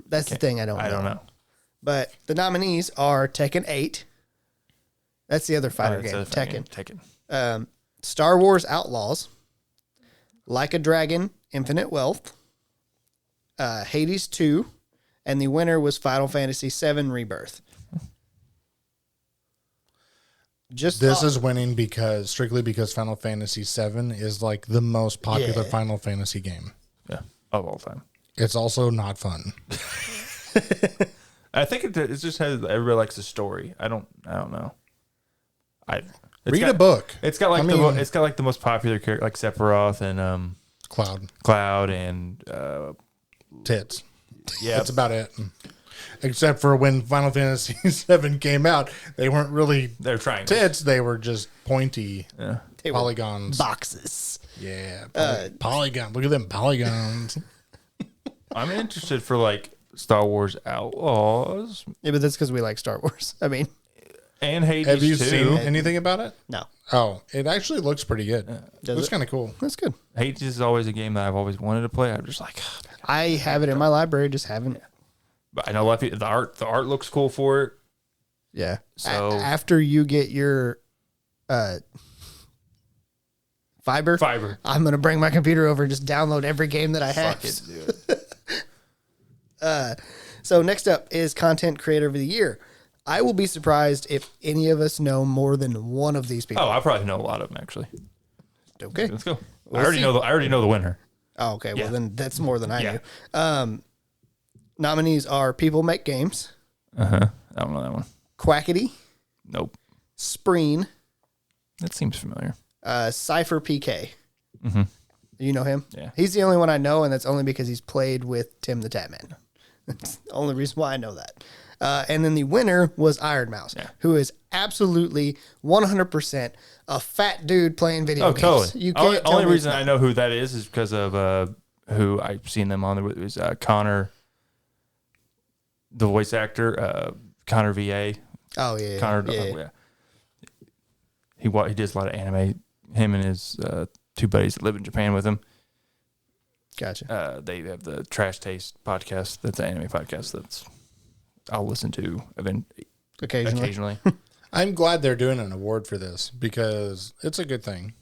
That's the thing. I don't know. But the nominees are Tekken 8. That's the other fighter game. Tekken. Star Wars Outlaws. Like a Dragon, Infinite Wealth. Hades 2. And the winner was Final Fantasy VII Rebirth. This is winning strictly because Final Fantasy VII is like the most popular Final Fantasy game. Yeah, of all time. It's also not fun. I think it just has, everybody likes the story. I don't know. Read a book. It's got like it's got like the most popular character, like Sephiroth and Cloud and tits. Yeah, that's about it. Except for when Final Fantasy VII came out, they weren't really trying tits. They were just pointy polygons. Boxes. Yeah. Polygon. Look at them polygons. I'm interested for like Star Wars Outlaws. Yeah, but that's because we like Star Wars. I mean. And Hades Have you too. seen anything about it? No. Oh, it actually looks pretty good. Looks kind of cool. That's good. Hades is always a game that I've always wanted to play. I'm just like, I have it in my library, just haven't. But I know the art looks cool for it. Yeah. So after you get your fiber, I'm gonna bring my computer over and just download every game that I have. Fuck it, dude. So next up is Content Creator of the Year. I will be surprised if any of us know more than one of these people. Oh, I probably know a lot of them actually. Okay. Let's go. We'll I already know the winner. Oh, okay. Yeah. Well, then that's more than I knew. Nominees are People Make Games. I don't know that one. Quackity. Nope. Spreen. That seems familiar. Cypher PK. Mm-hmm. You know him? Yeah. He's the only one I know, and that's only because he's played with Tim the Tatman. That's the only reason why I know that. And then the winner was Iron Mouse, who is absolutely 100% a fat dude playing video games. Totally. You can't only reason I know who that is because of who I've seen them on. There was Connor, the voice actor, Connor VA. Oh, yeah. Connor, yeah. He does a lot of anime. Him and his 2 buddies that live in Japan with him. Gotcha. They have the Trash Taste podcast. That's an anime podcast that's I'll listen to occasionally. I'm glad they're doing an award for this because it's a good thing.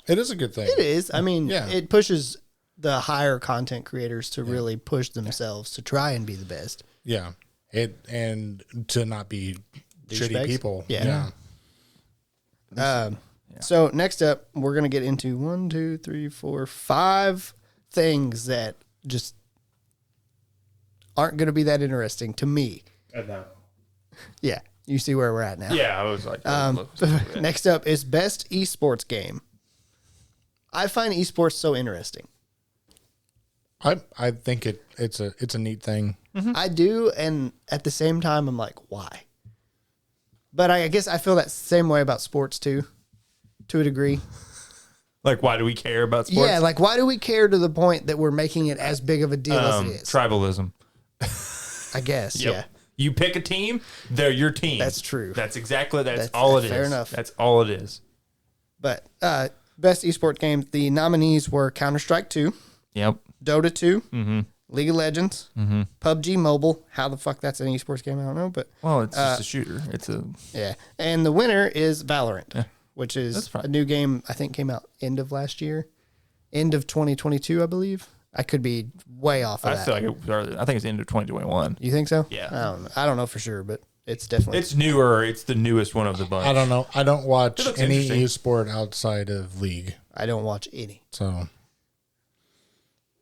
It is a good thing. It is. I mean, it pushes the higher content creators to really push themselves to try and be the best. Yeah. And to not be shitty people. Yeah. So next up, we're going to get into 5 things that just aren't going to be that interesting to me. Yeah. You see where we're at now. Yeah, I was like, next up is best esports game. I find esports so interesting. I think it's a neat thing. Mm-hmm. I do, and at the same time, I'm like, why? But I guess I feel that same way about sports too, to a degree. Like, why do we care about sports? Yeah, like why do we care to the point that we're making it as big of a deal as it is? Tribalism. I guess. Yep. Yeah. You pick a team, they're your team. That's true. That's all it is. Fair enough. That's all it is. But best esports game, the nominees were Counter-Strike 2, Yep. Dota 2, League of Legends, PUBG Mobile. How the fuck that's an esports game, I don't know. But it's just a shooter. Yeah. And the winner is Valorant, which is That's fine. a new game I think came out end of last year. End of 2022, I believe. I could be way off of I that. feel like it was early. I think it's the end of 2021. You think so? Yeah. I don't know for sure, but it's definitely. It's newer. It's the newest one of the bunch. I don't know. I don't watch It looks any interesting. esport outside of League. I don't watch any. So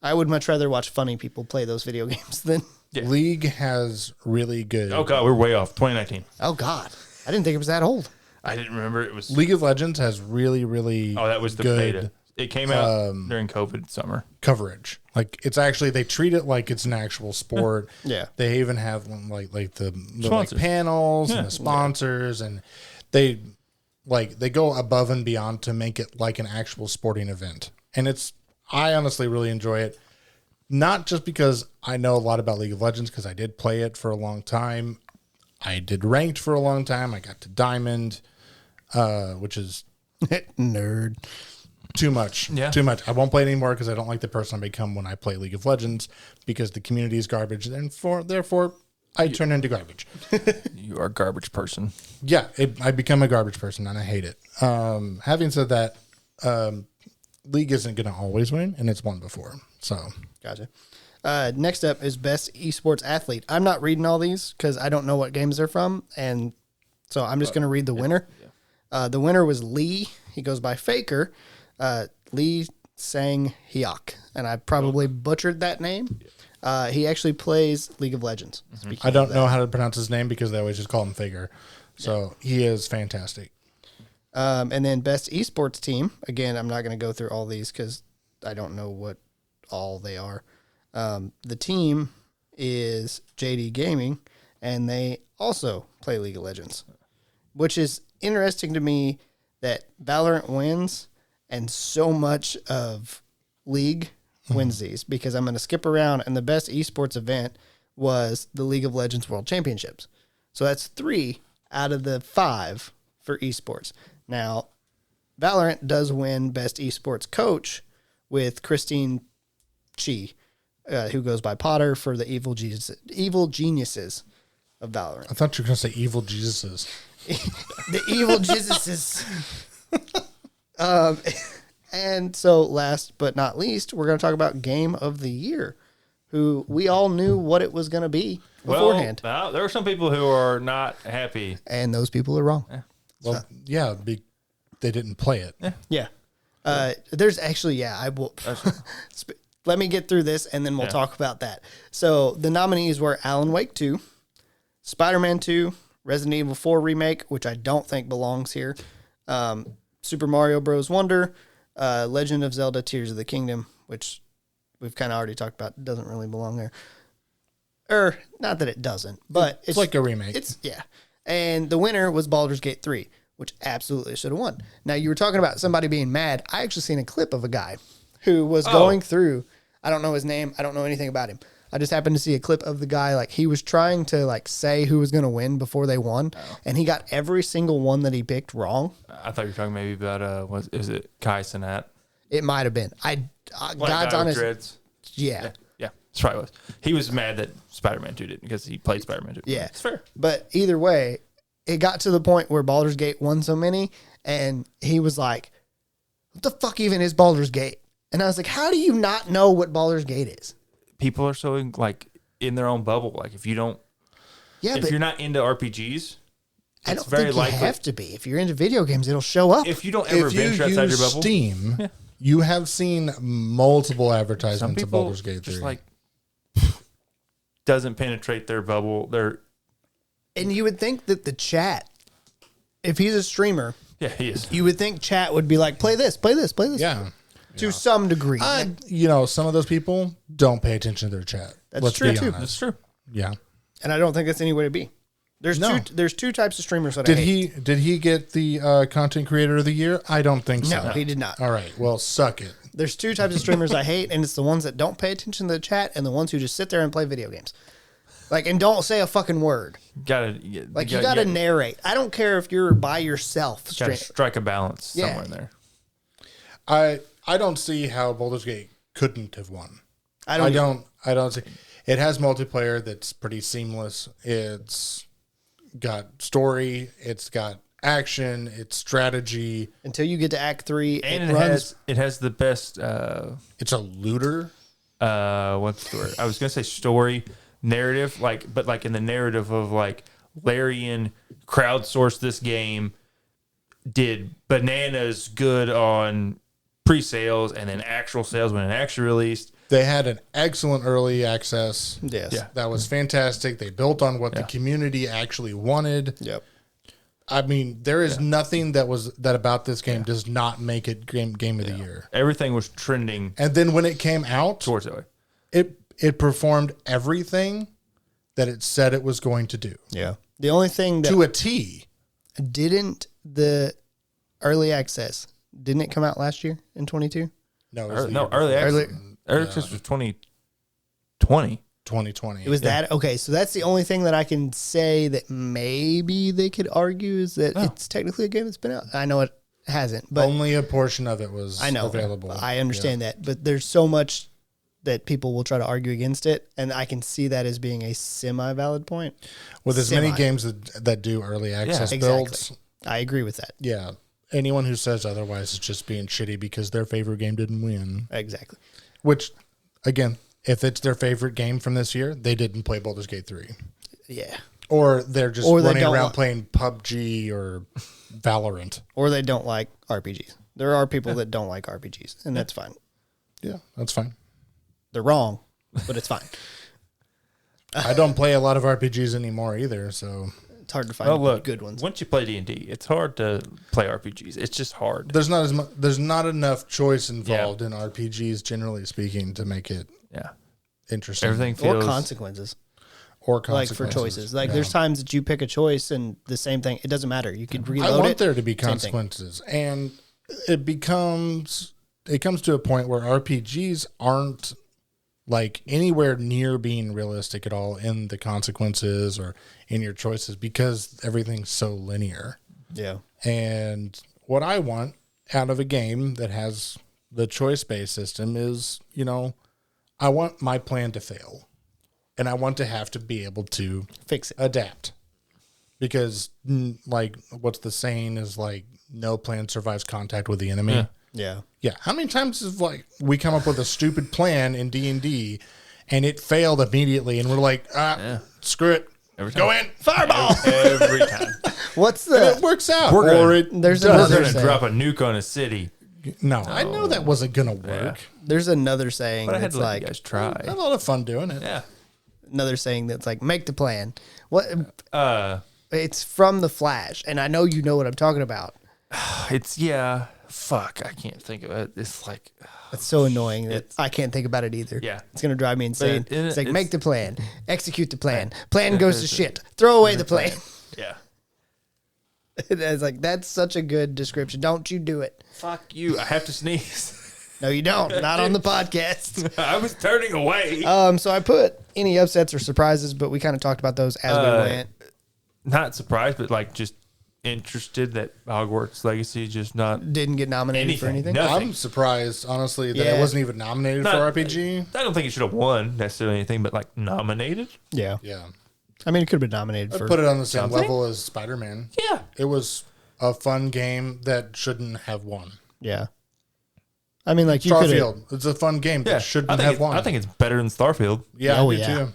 I would much rather watch funny people play those video games than. Yeah. League has really good. Oh god, we're way off. 2019. Oh God, I didn't think it was that old. I didn't remember it was. League of Legends has really, really. Oh, that was the good beta. It came out during COVID summer. coverage. Like it's actually they treat it like it's an actual sport. Yeah. They even have like the like Sponsors. panels Yeah. and the sponsors and they go above and beyond to make it like an actual sporting event. And I honestly really enjoy it. Not just because I know a lot about League of Legends, because I did play it for a long time. I did ranked for a long time. I got to Diamond, which is Nerd. too much. Yeah. Too much. I won't play it anymore because I don't like the person I become when I play League of Legends because the community is garbage. And therefore, I turn into garbage. You are a garbage person. Yeah, I become a garbage person and I hate it. Having said that, League isn't going to always win, and it's won before. So Gotcha. Next up is best esports athlete. I'm not reading all these because I don't know what games they're from, and so I'm just going to read the winner. The winner was Lee. He goes by Faker. Lee Sang Hyuk, and I probably butchered that name. He actually plays League of Legends. Speaking I don't know how to pronounce his name because they always just call him Figure. So he is fantastic. And then best esports team. Again, I'm not going to go through all these because I don't know what all they are. The team is JD Gaming, and they also play League of Legends, which is interesting to me that Valorant wins and so much of League wins these, because I'm going to skip around, and the best esports event was the League of Legends World Championships. So that's 3 out of the 5 for esports. Now, Valorant does win best esports coach with Christine Chi, who goes by Potter for the evil geniuses of Valorant. I thought you were going to say evil Jesuses. The evil Jesuses. And so last but not least, we're going to talk about Game of the Year, who we all knew what it was going to be beforehand. Well, there are some people who are not happy. And those people are wrong. Well, yeah, they didn't play it. Yeah. There's actually, I will. Let me get through this and then we'll talk about that. So the nominees were Alan Wake 2, Spider-Man 2, Resident Evil 4 Remake, which I don't think belongs here, Super Mario Bros. Wonder, Legend of Zelda Tears of the Kingdom, which we've kind of already talked about, doesn't really belong there. Or, not that it doesn't, but It's like a remake. Yeah. And the winner was Baldur's Gate 3, which absolutely should have won. Now, you were talking about somebody being mad. I actually seen a clip of a guy who was going through, I don't know his name, I don't know anything about him. I just happened to see a clip of the guy, like, he was trying to, like, say who was going to win before they won, and he got every single one that he picked wrong. I thought you were talking maybe about, is it Kai Cenat? It might have been. God's honest. Dreads. Yeah. Yeah, that's probably what it was. He was mad that Spider-Man 2 didn't because he played Spider-Man 2. Yeah. It's fair. But either way, it got to the point where Baldur's Gate won so many, and he was like, what the fuck even is Baldur's Gate? And I was like, how do you not know what Baldur's Gate is? People are so in their own bubble. Like if you don't, if you're not into RPGs, I it's don't very think likely. you have to be. If you're into video games, it'll show up. If you don't ever If you venture outside your use bubble, Steam, you have seen multiple some advertisements of people Baldur's Gate 3. just doesn't penetrate their bubble. And you would think that the chat, if he's a streamer, He is. you would think chat would be like, play this, play this, play this. Yeah. To some degree. Some of those people don't pay attention to their chat. That's true, too. That's true. Yeah. And I don't think that's any way to be. There's two types of streamers that Did I hate. he get the content creator of the year? I don't think so. No, he did not. All right. Well, suck it. There's 2 types of streamers I hate, and it's the ones that don't pay attention to the chat and the ones who just sit there and play video games. And don't say a fucking word. You gotta Narrate. I don't care if you're by yourself. gotta strike a balance somewhere in there. I don't see how Baldur's Gate couldn't have won. I don't see. It has multiplayer that's pretty seamless. It's got story. It's got action. It's strategy. Until you get to Act 3, And it runs. it has the best. It's a looter. what's the word? I was gonna say story narrative, but like in the narrative of like Larian crowdsourced this game, did bananas good on pre-sales and then actual sales when it actually released. They had an excellent early access. Yes. Yeah. That was fantastic. They built on what the community actually wanted. Yep. I mean, there is nothing that about this game does not make it game of the year. Everything was trending And then when it came out, towards that way. it performed everything that it said it was going to do Yeah. The only thing that to a T. didn't the early access didn't it come out last year in 22? No, it was the No, year early before. access. Early access was 2020. 2020. It was that. Okay, so that's the only thing that I can say that maybe they could argue is that it's technically a game that's been out. I know it hasn't, but only a portion of it was I know available. I understand that, but there's so much that people will try to argue against it, and I can see that as being a semi-valid point. With as many games that do early access builds. I agree with that. Yeah. Anyone who says otherwise is just being shitty because their favorite game didn't win. Exactly. Which, again, if it's their favorite game from this year, they didn't play Baldur's Gate 3. Yeah. Or they're just Or they running don't around want- playing PUBG or Valorant. Or they don't like RPGs. There are people that don't like RPGs, and that's fine. Yeah, that's fine. They're wrong, but it's fine. I don't play a lot of RPGs anymore either, so It's hard to find Oh, look, good ones. Once you play D&D, it's hard to play RPGs. It's just hard. there's not enough choice involved in RPGs, generally speaking, to make it Yeah. interesting. Everything Or feels... consequences. or Like consequences. for choices. Like Yeah. there's times that you pick a choice and the same thing. It doesn't matter. You could I reload want it. there to be same thing. consequences, and it comes to a point where RPGs aren't like anywhere near being realistic at all in the consequences or in your choices because everything's so linear. Yeah. And what I want out of a game that has the choice-based system is, I want my plan to fail, and I want to have to be able to Fix it. adapt. Because, like, what's the saying is, like, no plan survives contact with the enemy. Yeah. Yeah. Yeah. How many times have, like, we come up with a stupid plan in D&D and it failed immediately and we're like, screw it. Every Go time. in. Fireball. Every time. What's And it the works out. We're gonna- Or it There's We're another going to saying. drop a nuke on a city. No, I know that wasn't going to work. There's another saying But I had that's to let like you guys try. I had a lot of fun doing it. Yeah. another saying that's like make the plan. What Uh, it's from The Flash, and I know you know what I'm talking about. it's, yeah. Fuck. I can't think of it. It's like... It's so annoying that I can't think about it either. Yeah. It's gonna drive me insane. But It's like it's- make the plan, execute the plan. Plan goes to shit. Throw away the plan. Yeah. It's like that's such a good description. Don't you do it? Fuck you. I have to sneeze. No, you don't. Not on the podcast. I was turning away. So I put any upsets or surprises, but we kind of talked about those as we went. Not surprised, but like just interested that Hogwarts Legacy just not... Didn't get nominated for Anything. anything. No. I'm surprised, honestly, that Yeah. it wasn't even nominated Not- for RPG. I don't think it should have won necessarily anything, but like nominated. Yeah. Yeah. I mean, it could have been nominated I'd for. put it on the same something? level as Spider-Man. Yeah. It was a fun game that shouldn't have won. Yeah. I mean, like you could have. Starfield. It's a fun game Yeah. that shouldn't I have think won. I think it's better than Starfield. yeah, Oh, I do yeah. too.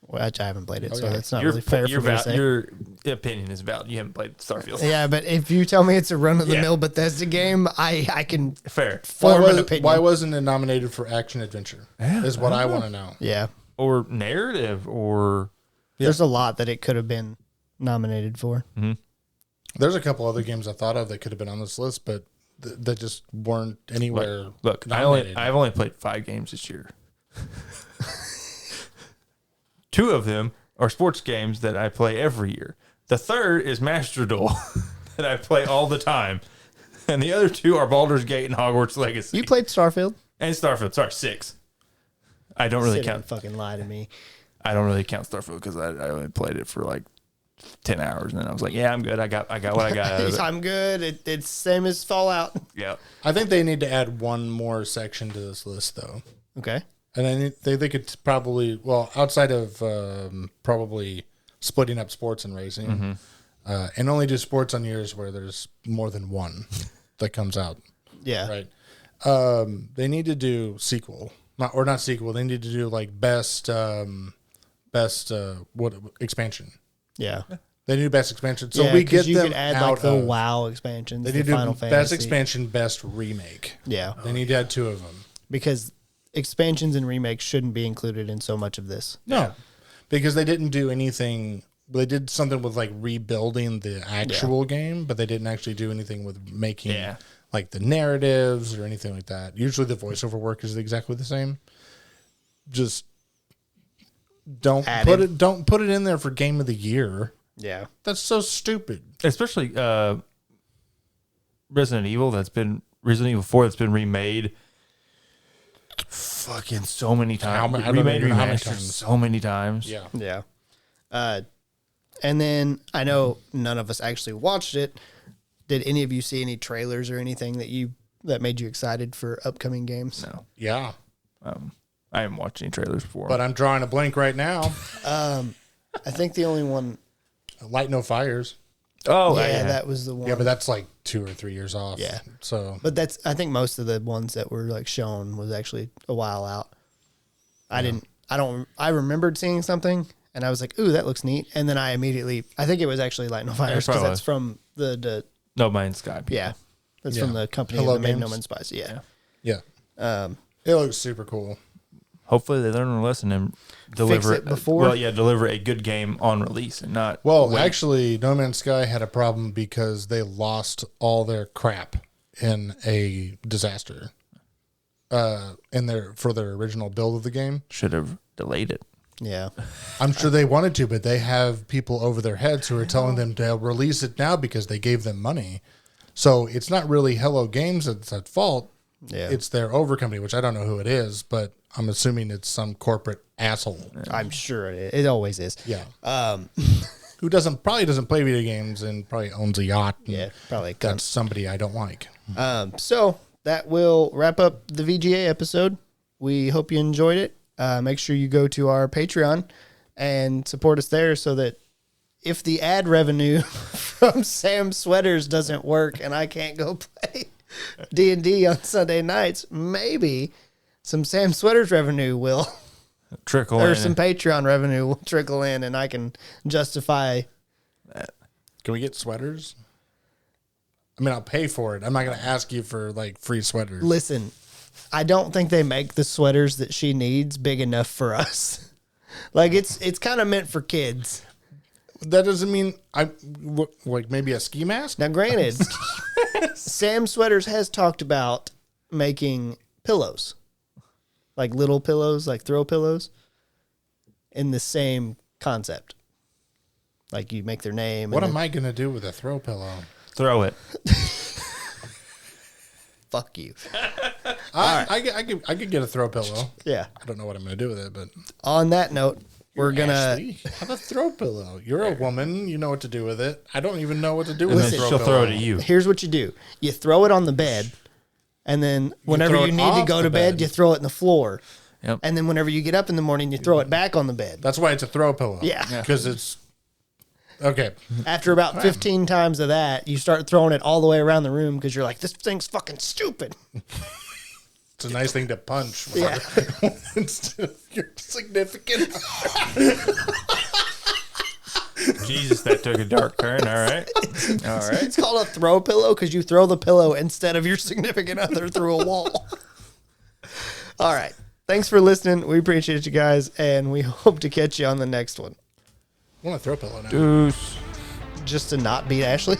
Which I haven't played it, so yeah. that's not really fair for me to say. Your opinion is valid. You haven't played Starfield. Yeah, but if you tell me it's a run of the mill Yeah. Bethesda game, I can Fair. form an opinion. Why wasn't it nominated for action adventure? Is what I want to know. Yeah. Or narrative or... There's a lot that it could have been nominated for. There's a couple other games I thought of that could have been on this list, but that just weren't anywhere. Look, nominated. I've only played 5 games this year. 2 of them are sports games that I play every year. The third is Master Duel that I play all the time. And the other 2 are Baldur's Gate and Hogwarts Legacy. You played Starfield? And Starfield. Sorry, 6. I don't really Sit and count. fucking lie to me. I don't really count Starfield because I only played it for like 10 hours, and then I was like, yeah, I'm good. I got what I got out of it. I'm good. It's same as Fallout. Yeah. I think they need to add one more section to this list, though. Okay. And then they could probably, well, outside of probably splitting up sports and racing, and only do sports on years where there's more than one that comes out, Yeah. right? They need to do sequel not sequel. They need to do like best what expansion. Yeah. They do best expansion. So Yeah, we 'cause get you them could add out like the of, WoW expansions, They the need to do Final best Fantasy. expansion, best remake. Yeah. They need to add 2 of them. Because expansions and remakes shouldn't be included in so much of this. No, because they didn't do anything. They did something with like rebuilding the actual game, but they didn't actually do anything with making like the narratives or anything like that. Usually the voiceover work is exactly the same. Just don't put it in there for game of the year. Yeah. That's so stupid. Especially Resident Evil 4 that's been remade fucking so many times. I don't Remade, even know how many remastered times. so many times. Yeah. Yeah. And then I know none of us actually watched it. Did any of you see any trailers or anything that made you excited for upcoming games? No. Yeah. I haven't watched any trailers before. But I'm drawing a blank right now. I think the only one. Light No Fires. oh, Yeah, that was the one. Yeah, but that's like 2 or 3 years off. Yeah. So But I think most of the ones that were like shown was actually a while out. I remembered seeing something and I was like, ooh, that looks neat. And then I think it was actually Light No Fires because probably that's from the No Man's Sky. yeah. That's Yeah. from the company Hello that made Games. No Man's Spice. Yeah. yeah. It looks super cool. Hopefully they learn their lesson and deliver it before? deliver a good game on release and not. Well, wait. actually, No Man's Sky had a problem because they lost all their crap in a disaster. For their original build of the game. Should have delayed it. Yeah. I'm sure they wanted to, but they have people over their heads who are telling them to release it now because they gave them money. So it's not really Hello Games that's at fault. Yeah. It's their over company, which I don't know who it is, but I'm assuming it's some corporate asshole. I'm sure it always is. Yeah. Who probably doesn't play video games and probably owns a yacht. Yeah. Probably. That's somebody I don't like. So that will wrap up the VGA episode. We hope you enjoyed it. Make sure you go to our Patreon and support us there so that if the ad revenue from Sam Sweaters doesn't work and I can't go play D&D on Sunday nights, maybe some Sam Sweaters revenue will Trickle or in. some Patreon revenue will trickle in and I can justify. Can we get sweaters? I mean, I'll pay for it. I'm not going to ask you for like free sweaters. Listen, I don't think they make the sweaters that she needs big enough for us. Like it's kind of meant for kids. That doesn't mean like maybe a ski mask. Now, granted, Sam Sweaters has talked about making pillows, like little pillows, like throw pillows, in the same concept. Like you make their name. What am I going to do with a throw pillow? Throw it. Fuck you. I could get a throw pillow. Yeah. I don't know what I'm going to do with it, but On that note, we're gonna. Ashley, have a throw pillow. You're a woman. You know what to do with it. I don't even know what to do And with then a throw she'll pillow. throw it at you. Here's what you do: you throw it on the bed, and then whenever throw you it need to off go the to bed, bed. you throw it in the floor. Yep. And then whenever you get up in the morning, you throw it back on the bed. That's why it's a throw pillow. Yeah. Because it's okay. After about 15 times of that, you start throwing it all the way around the room because you're like, this thing's fucking stupid. It's a nice thing to punch. Yeah. Instead of your significant. Jesus, that took a dark turn. All right. All right. It's called a throw pillow because you throw the pillow instead of your significant other through a wall. All right. Thanks for listening. We appreciate you guys, and we hope to catch you on the next one. I want a throw pillow now. Deuce. Just to not beat Ashley.